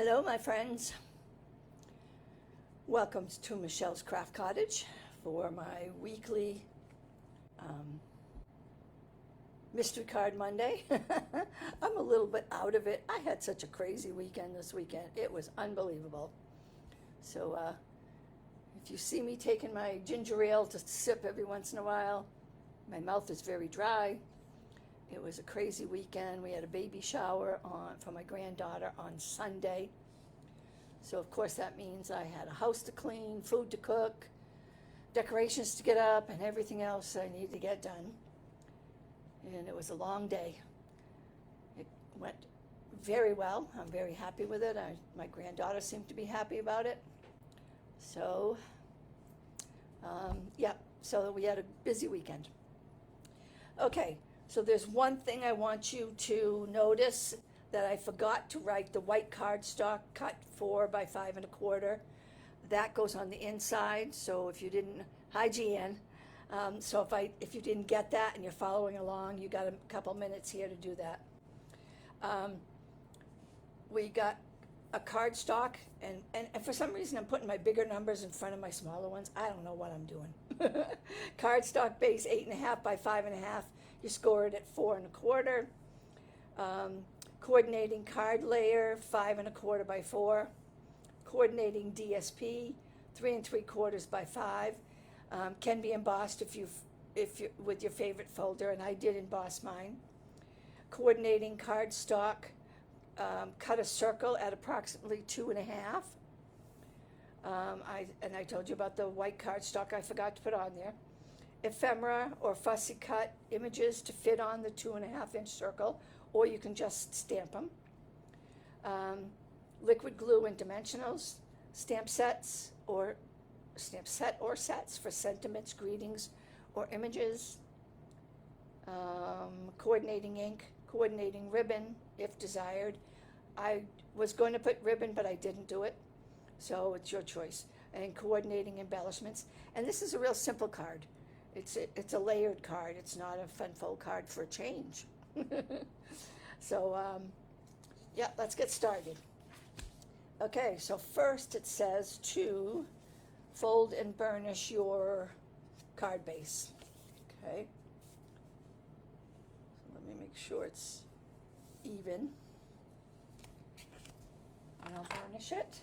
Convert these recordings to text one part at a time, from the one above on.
Hello, my friends. Welcome to Michelle's Craft Cottage for my weekly mystery card Monday. I'm a little bit out of it. I had such a crazy weekend this weekend. It was unbelievable. So if you see me taking my ginger ale to sip every once in a while, my mouth is very dry. It was a crazy weekend. We had a baby shower for my granddaughter on Sunday. So of course that means I had a house to clean, food to cook, decorations to get up, and everything else I need to get done. And it was a long day. It went very well. I'm very happy with it. My granddaughter seemed to be happy about it. So, so we had a busy weekend. Okay, so there's one thing I want you to notice that I forgot to write. The white cardstock cut 4 by 5 1/4. That goes on the inside. So if you didn't, hi Jeanne. So if you didn't get that and you're following along, you got a couple minutes here to do that. We got a cardstock, and for some reason I'm putting my bigger numbers in front of my smaller ones. I don't know what I'm doing. Cardstock base 8.5 by 5.5. You score it at 4 1/4. Coordinating card layer 5 1/4 by 4. Coordinating DSP 3 3/4 by 5. Can be embossed if you with your favorite folder, and I did emboss mine. Coordinating cardstock, cut a circle at approximately 2.5. I told you about the white cardstock I forgot to put on there. Ephemera or fussy cut images to fit on the 2.5-inch circle, or you can just stamp them. Liquid glue and dimensionals, stamp set or sets for sentiments, greetings, or images. Coordinating ink, coordinating ribbon if desired. I was going to put ribbon, but I didn't do it, so it's your choice. And coordinating embellishments. And this is a real simple card. It's a layered card. It's not a fun fold card for a change. So, let's get started. Okay, so first it says to fold and burnish your card base. Okay. So let me make sure it's even. And I'll burnish it.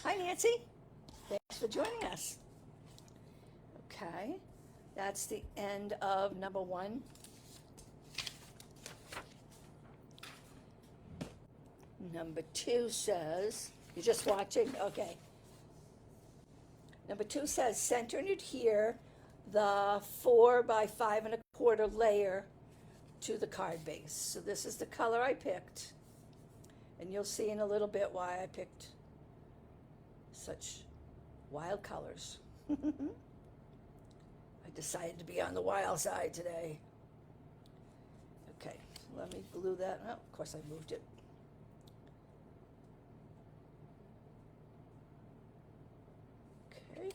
Hi, Nancy. Thanks for joining us. Okay, that's the end of number 1. Number 2 says, you're just watching? Okay. Number 2 says, center and adhere the 4 by 5 1/4 layer to the card base. So this is the color I picked. And you'll see in a little bit why I picked such wild colors. I decided to be on the wild side today. Okay, so let me glue that. Oh, of course I moved it. Okay.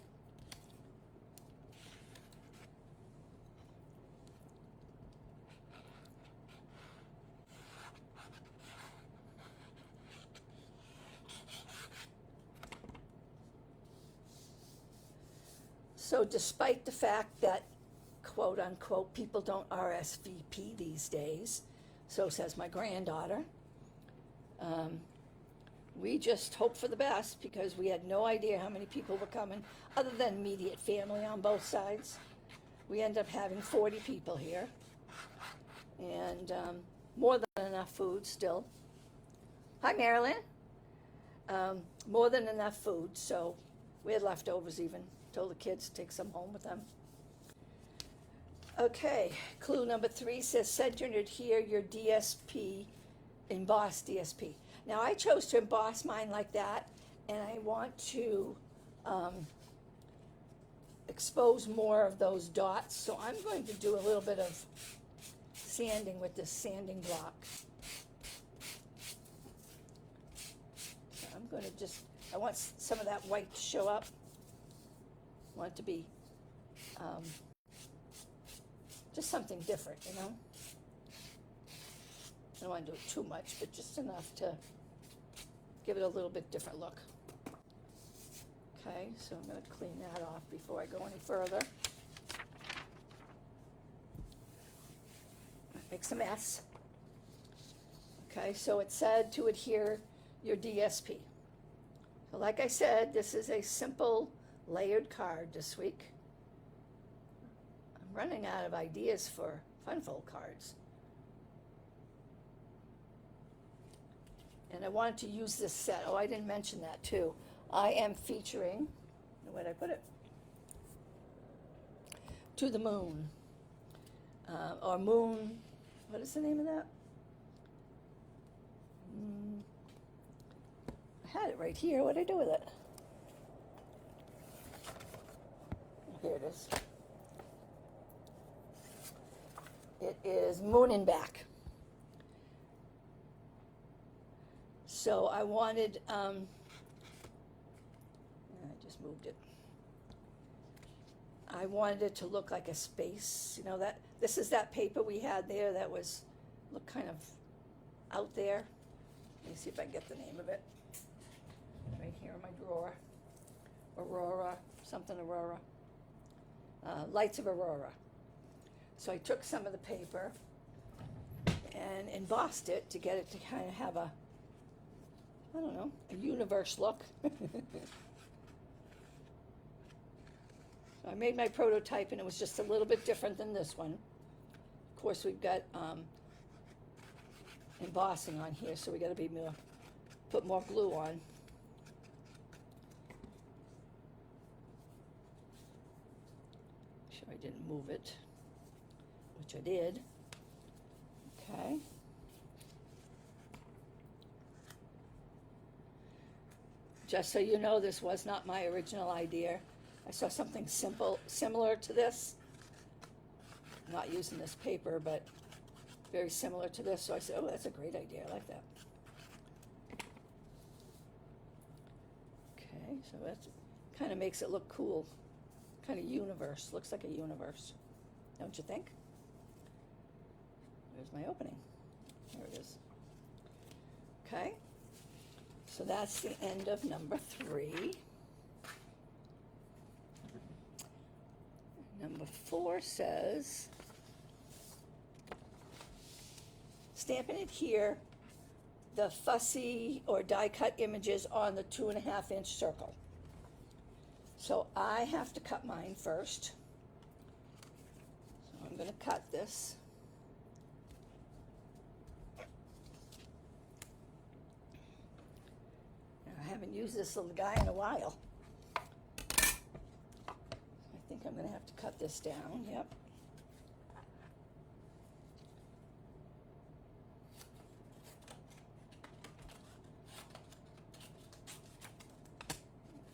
So despite the fact that, quote unquote, people don't RSVP these days, so says my granddaughter, we just hope for the best because we had no idea how many people were coming, other than immediate family on both sides. We ended up having 40 people here, and more than enough food still. Hi, Marilyn. More than enough food, so we had leftovers even. Told the kids to take some home with them. Okay, clue number 3 says center and adhere your DSP, emboss DSP. Now I chose to emboss mine like that, and I want to expose more of those dots, so I'm going to do a little bit of sanding with this sanding block. So I'm going to I want some of that white to show up. I want it to be just something different, you know? don't want to do it too much, but just enough to give it a little bit different look. Okay, so I'm going to clean that off before I go any further. Makes a mess. Okay, so it said to adhere your DSP. So like I said, this is a simple layered card this week. I'm running out of ideas for funfold cards. And I wanted to use this set. Oh, I didn't mention that too. I am featuring, where'd I put it? To the Moon. Or Moon, what is the name of that? I had it right here. What did I do with it? Here it is. It is Moon and Back. So I wanted, I just moved it. I wanted it to look like a space, you know, that this is that paper we had there that was, look kind of out there. Let me see if I can get the name of it. Right here in my drawer. Aurora, something Aurora. Lights of Aurora. So I took some of the paper and embossed it to get it to kind of have a, I don't know, a universe look. So I made my prototype and it was just a little bit different than this one. Of course, we've got embossing on here, so we got to be more, put more glue on. Make sure I didn't move it, which I did. Okay. Just so you know, this was not my original idea. I saw something similar to this. Not using this paper, but very similar to this. So I said, oh, that's a great idea. I like that. Okay, so that kind of makes it look cool. Kind of universe. Looks like a universe. Don't you think? There's my opening. There it is. Okay. So that's the end of number 3. Number 4 says, stamp and adhere the fussy or die cut images on the 2.5-inch circle. So I have to cut mine first. So I'm going to cut this. I haven't used this little guy in a while. I think I'm going to have to cut this down. Yep.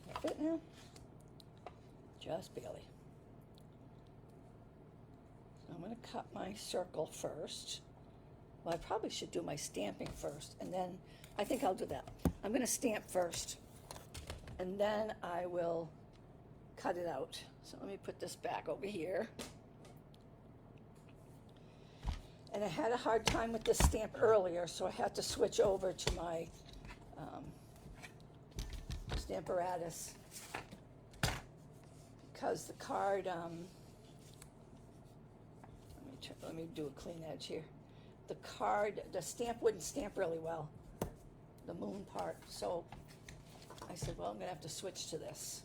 That fit now? Just barely. So I'm going to cut my circle first. Well, I probably should do my stamping first, and then I think I'll do that. I'm going to stamp first, and then I will cut it out. So let me put this back over here. And I had a hard time with this stamp earlier, so I had to switch over to my Stamparatus because the card, let me do a clean edge here. The card, the stamp wouldn't stamp really well, the moon part. So I said, well, I'm going to have to switch to this.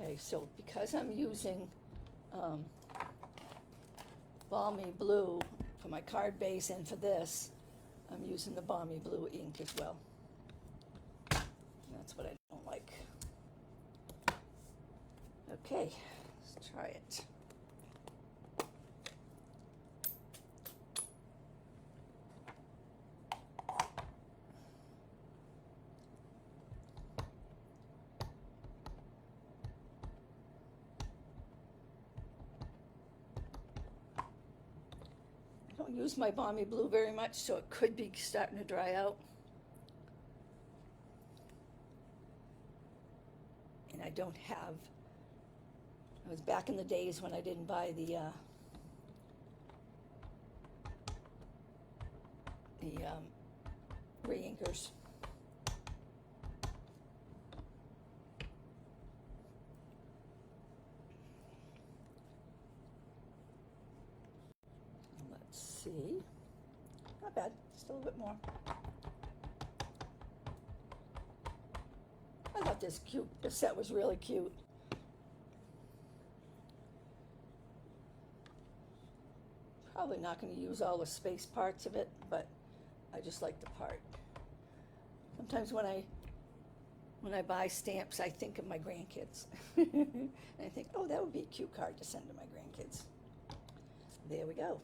Okay, so because I'm using balmy blue for my card base and for this, I'm using the balmy blue ink as well. That's what I don't like. Okay, let's try it. I don't use my balmy blue very much, so it could be starting to dry out. I don't have, it was back in the days when I didn't buy the re-inkers. Let's see. Not bad. Still a bit more. I thought this set was really cute. Probably not going to use all the space parts of it, but I just like the part. Sometimes when I buy stamps, I think of my grandkids. And I think, oh, that would be a cute card to send to my grandkids. There we go.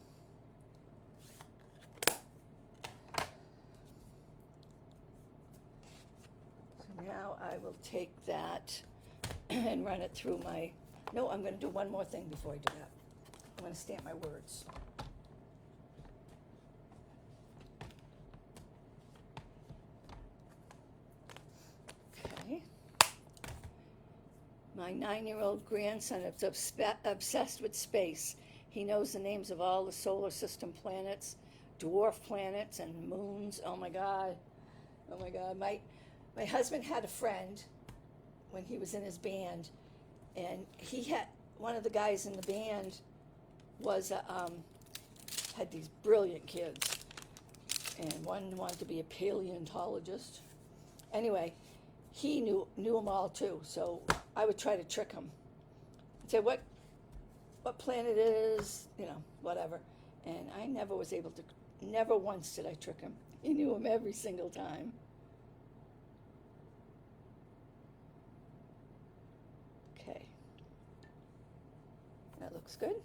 So now I will take that and run it through my, no, I'm going to do one more thing before I do that. I'm going to stamp my words. Okay. My 9-year-old grandson is obsessed with space. He knows the names of all the solar system planets, dwarf planets, and moons. Oh my God. Oh my God. My husband had a friend when he was in his band, and he had, one of the guys in the band was had these brilliant kids, and one wanted to be a paleontologist. Anyway, he knew them all too, so I would try to trick him. I'd say, what planet it is, whatever. And I never was able to, never once did I trick him. He knew them every single time. Okay. That looks good.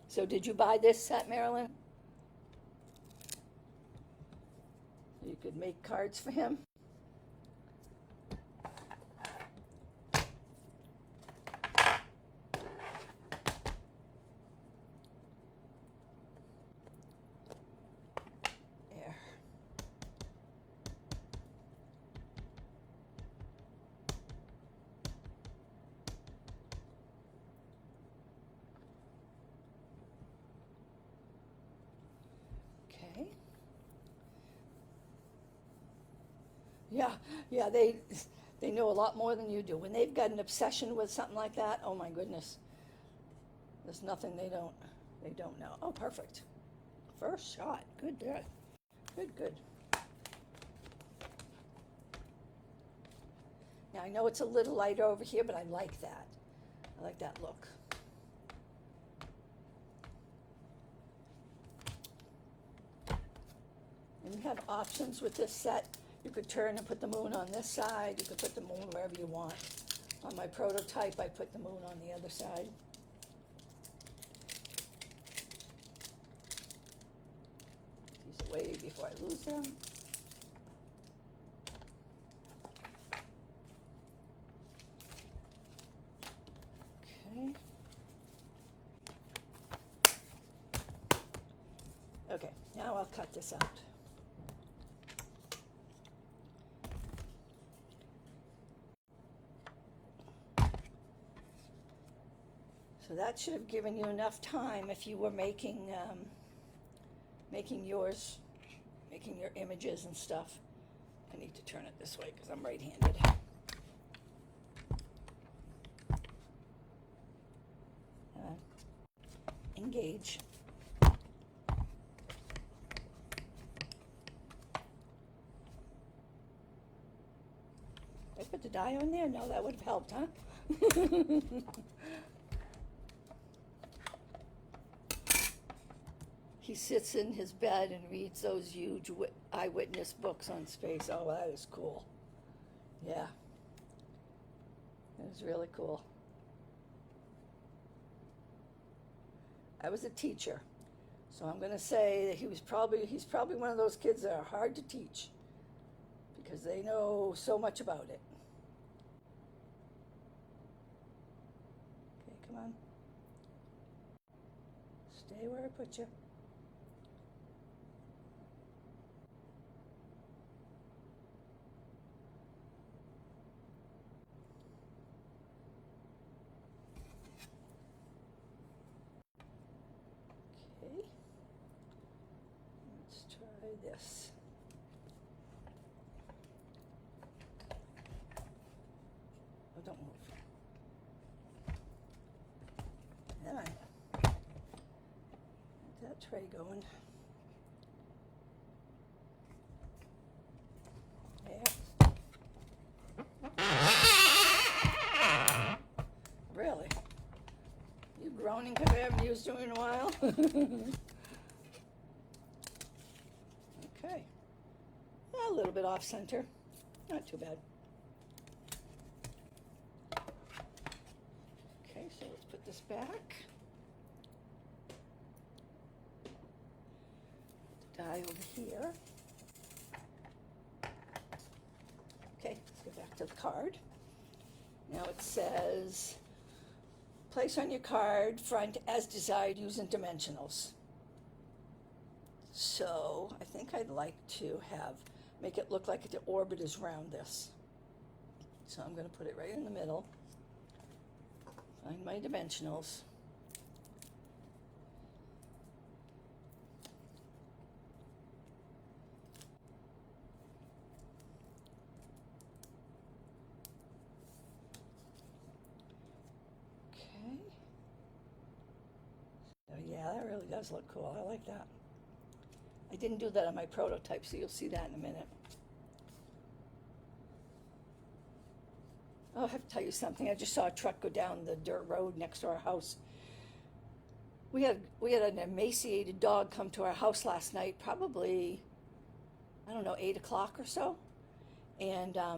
So did you buy this set, Marilyn? You could make cards for him. There. Okay. Yeah, they know a lot more than you do. When they've got an obsession with something like that, oh my goodness. There's nothing they don't know. Oh, perfect. First shot. Good there. Good. Now I know it's a little lighter over here, but I like that. I like that look. And you have options with this set. You could turn and put the moon on this side. You could put the moon wherever you want. On my prototype, I put the moon on the other side. These away before I lose them. Okay. Okay, now I'll cut this out. So that should have given you enough time if you were making your images and stuff. I need to turn it this way because I'm right-handed. Engage. Did I put the die on there? No, that would have helped, huh? He sits in his bed and reads those huge eyewitness books on space. Oh, that is cool. Yeah. That is really cool. I was a teacher, so I'm going to say that he's probably one of those kids that are hard to teach because they know so much about it. Okay, come on. Stay where I put you. this. Oh, don't move. Then I get that tray going. There. Really? You groaning because I haven't used you in a while? Okay. A little bit off center. Not too bad. Okay, so let's put this back. Put the die over here. Okay, let's go back to the card. Now it says, place on your card front as desired using dimensionals. So I think I'd like to make it look like the orbit is around this. So I'm going to put it right in the middle. Find my dimensionals. Okay. Oh yeah, that really does look cool. I like that. I didn't do that on my prototype, so you'll see that in a minute. Oh, I have to tell you something. I just saw a truck go down the dirt road next to our house. We had an emaciated dog come to our house last night, probably, I don't know, 8 o'clock or so. And I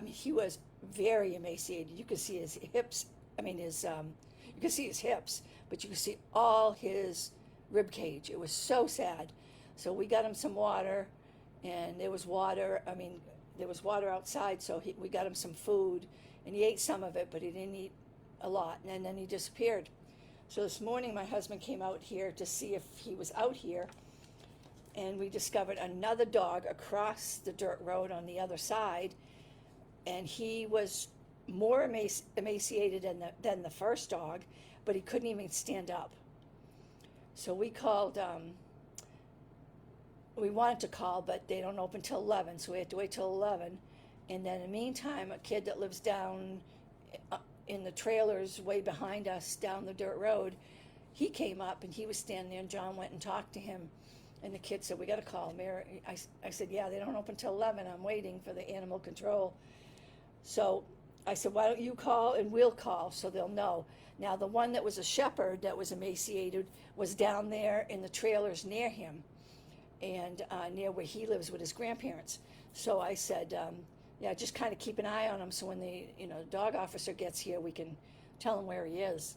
mean, he was very emaciated. You could see his hips. I mean, you could see his hips, but you could see all his rib cage. It was so sad. So we got him some water, and there was water. I mean, there was water outside, so we got him some food, and he ate some of it, but he didn't eat a lot, and then he disappeared. So this morning, my husband came out here to see if he was out here, and we discovered another dog across the dirt road on the other side, and he was more emaciated than the first dog, but he couldn't even stand up. So we called. We wanted to call, but they don't open till 11, so we had to wait till 11. And then in the meantime, a kid that lives down in the trailers way behind us down the dirt road, he came up and he was standing there, and John went and talked to him. And the kid said, we got to call Mary. I said, yeah, they don't open till 11. I'm waiting for the animal control. So I said, why don't you call and we'll call so they'll know. Now, the one that was a shepherd that was emaciated was down there in the trailers near him, and near where he lives with his grandparents. So I said, yeah, just kind of keep an eye on him, so when the dog officer gets here, we can tell him where he is.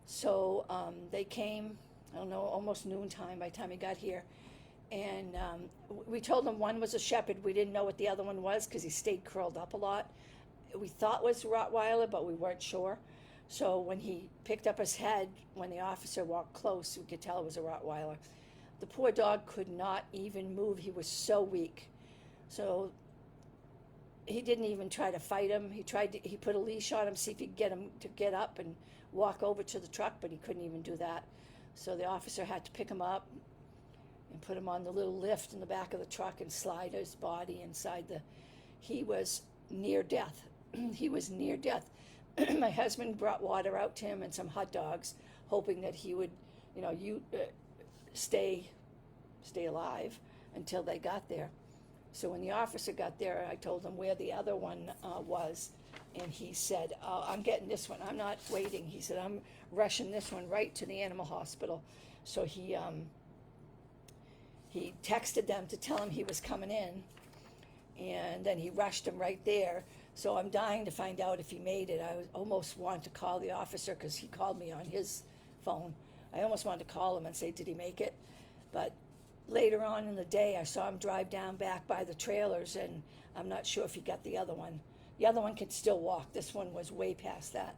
So they came, I don't know, almost noontime by the time he got here, and we told them one was a shepherd. We didn't know what the other one was because he stayed curled up a lot. We thought it was Rottweiler, but we weren't sure. So when he picked up his head, when the officer walked close, we could tell it was a Rottweiler. The poor dog could not even move. He was so weak. So he didn't even try to fight him. He put a leash on him, see if he could get him to get up and walk over to the truck, but he couldn't even do that. So the officer had to pick him up and put him on the little lift in the back of the truck and slide his body inside he was near death. He was near death. My husband brought water out to him and some hot dogs, hoping that he would, stay alive until they got there. So when the officer got there, I told him where the other one was, and he said, oh, I'm getting this one. I'm not waiting. He said, I'm rushing this one right to the animal hospital. So he texted them to tell him he was coming in, and then he rushed him right there. So I'm dying to find out if he made it. I almost wanted to call the officer because he called me on his phone. I almost wanted to call him and say, did he make it? But later on in the day, I saw him drive down back by the trailers, and I'm not sure if he got the other one. The other one could still walk. This one was way past that.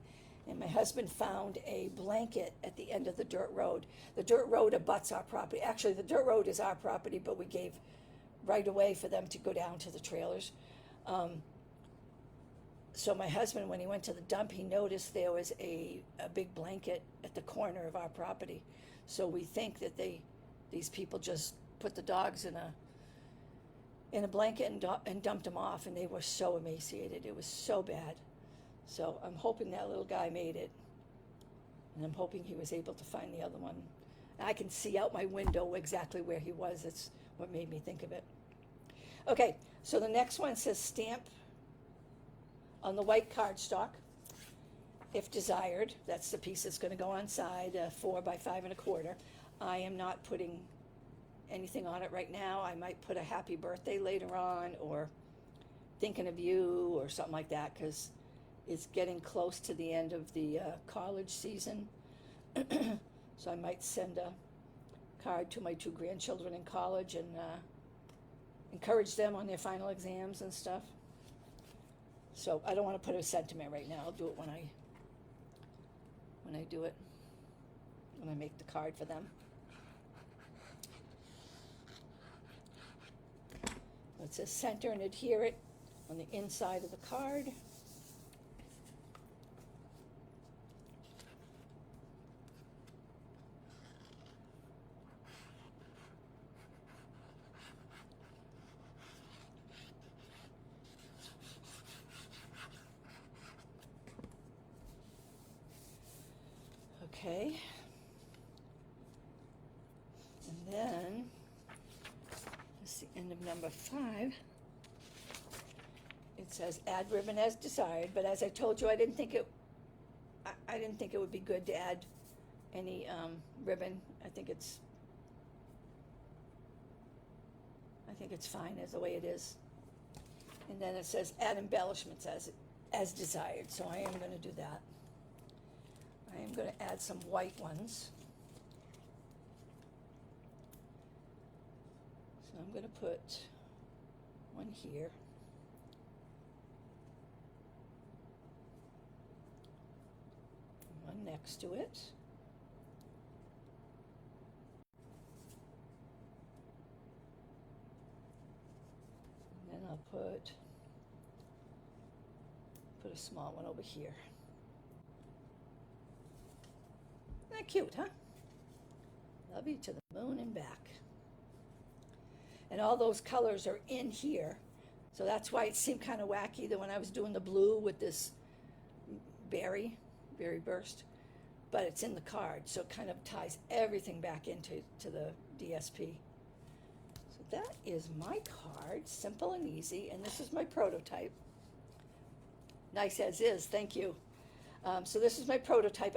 And my husband found a blanket at the end of the dirt road. The dirt road abuts our property. Actually, the dirt road is our property, but we gave right away for them to go down to the trailers. So my husband, when he went to the dump, he noticed there was a big blanket at the corner of our property. So we think that these people just put the dogs in a blanket and dumped them off, and they were so emaciated. It was so bad. So I'm hoping that little guy made it, and I'm hoping he was able to find the other one. I can see out my window exactly where he was. That's what made me think of it. Okay, so the next one says stamp on the white cardstock, if desired. That's the piece that's going to go on side, 4 by 5 1/4. I am not putting anything on it right now. I might put a happy birthday later on, or thinking of you, or something like that, because it's getting close to the end of the college season. So I might send a card to my 2 grandchildren in college and encourage them on their final exams and stuff. So I don't want to put a sentiment right now. I'll do it when I do it, when I make the card for them. It says center and adhere it on the inside of the card. Okay. And then, that's the end of number 5. It says add ribbon as desired, but as I told you, I didn't think it would be good to add any ribbon. I think it's fine as the way it is. And then it says add embellishments as desired, so I am going to do that. I am going to add some white ones. So I'm going to put one here. One next to it. And then I'll put a small one over here. Isn't that cute, huh? Love you to the moon and back. And all those colors are in here. So that's why it seemed kind of wacky that when I was doing the blue with this berry burst. But it's in the card, so it kind of ties everything back into the DSP. So that is my card, simple and easy. And this is my prototype. Nice as is, thank you. So this is my prototype.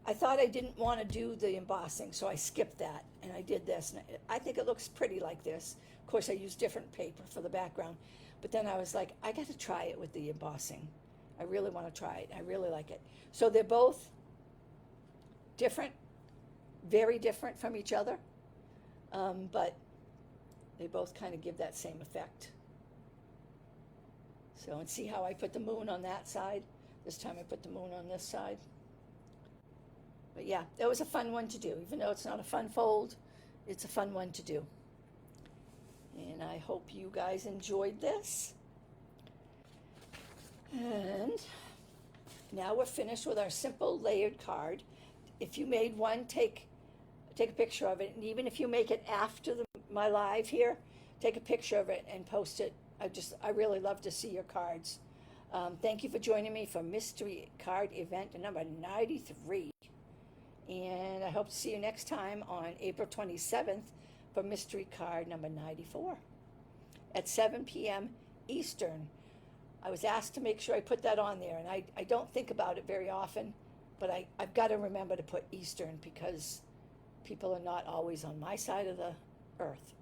I thought I didn't want to do the embossing, so I skipped that, and I did this. And I think it looks pretty like this. Of course, I used different paper for the background, but then I was like, I got to try it with the embossing. I really want to try it. I really like it. So they're both different, very different from each other, but they both kind of give that same effect. So, and see how I put the moon on that side? This time I put the moon on this side. But yeah, that was a fun one to do. Even though it's not a fun fold, it's a fun one to do. And I hope you guys enjoyed this. And now we're finished with our simple layered card. If you made one, take a picture of it. And even if you make it after my live here, take a picture of it and post it. I really love to see your cards. Thank you for joining me for Mystery Card Event number 93. And I hope to see you next time on April 27th for Mystery Card number 94 at 7 p.m. Eastern. I was asked to make sure I put that on there, and I don't think about it very often, but I've got to remember to put Eastern because people are not always on my side of the earth.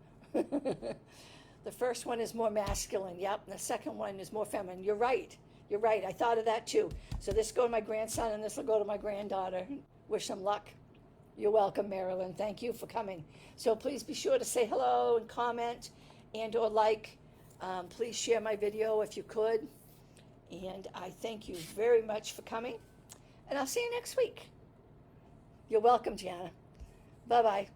The first one is more masculine, yep, and the second one is more feminine. You're right. I thought of that too. So this will go to my grandson, and this will go to my granddaughter. Wish them luck. You're welcome, Marilyn. Thank you for coming. So please be sure to say hello and comment and or like. Please share my video if you could. And I thank you very much for coming. And I'll see you next week. You're welcome, Gianna. Bye-bye.